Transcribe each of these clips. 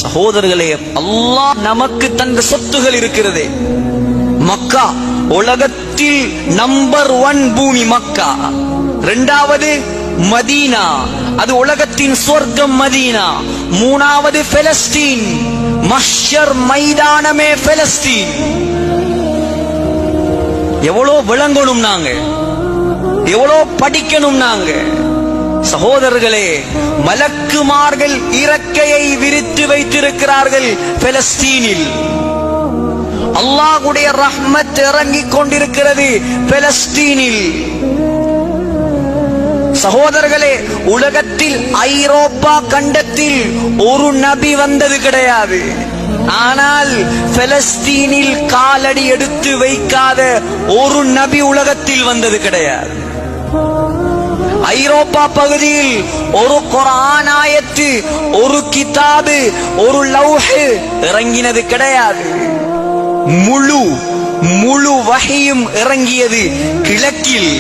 சகோதரர்களே, அல்லாஹ் நமக்கு தந்த சொத்துகள் இருக்கிறது. மக்கா உலகத்தில் நம்பர் 1 பூமி மக்கா. இரண்டாவது மதீனா, அது உலகத்தின் சொர்க்கம் மதீனா. மூணாவது பெலஸ்தீன், மஹ்ஷர் மைதானமே பெலஸ்தீன். எவ்வளோ விளங்கணும் நாங்க, எவ்வளோ படிக்கணும் நாங்க. சகோதரர்களே, மலக்குமார்கள் இறக்கையை விரித்து வைத்திருக்கிறார்கள் பெலஸ்தீனில். அல்லாஹ்வுடைய ரஹ்மத் இறங்கிக் கொண்டிருக்கிறது பெலஸ்தீனில். சகோதரர்களே, உலகத்தில் ஐரோப்பா கண்டத்தில் ஒரு நபி வந்தது கிடையாது. ஆனால் பெலஸ்தீனில் காலடி எடுத்து வைக்காத ஒரு நபி உலகத்தில் வந்தது கிடையாது. ஐரோப்பா பகுதியில் ஒரு குர்ஆன் ஆயத்து, ஒரு கிதாபு, ஒரு லௌஹ் இறங்கினது கிடையாது. முழு வஹியும் இறங்கியது கிழக்கில்.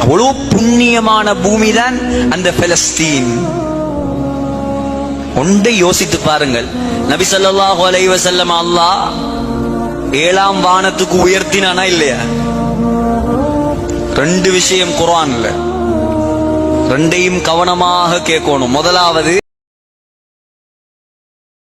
அவ்வளவு புண்ணியமான பூமிதான் அந்த பெலஸ்தீன். ஒன்றை யோசித்து பாருங்கள். நபி ஸல்லல்லாஹு அலைஹி வஸல்லம் அல்லாஹ் 7ஆம் வானத்துக்கு உயர்த்தினானா இல்லையா? 2 விஷயம் குர்ஆன்ல, 2ஐயும் கவனமாக கேட்கணும். முதலாவது,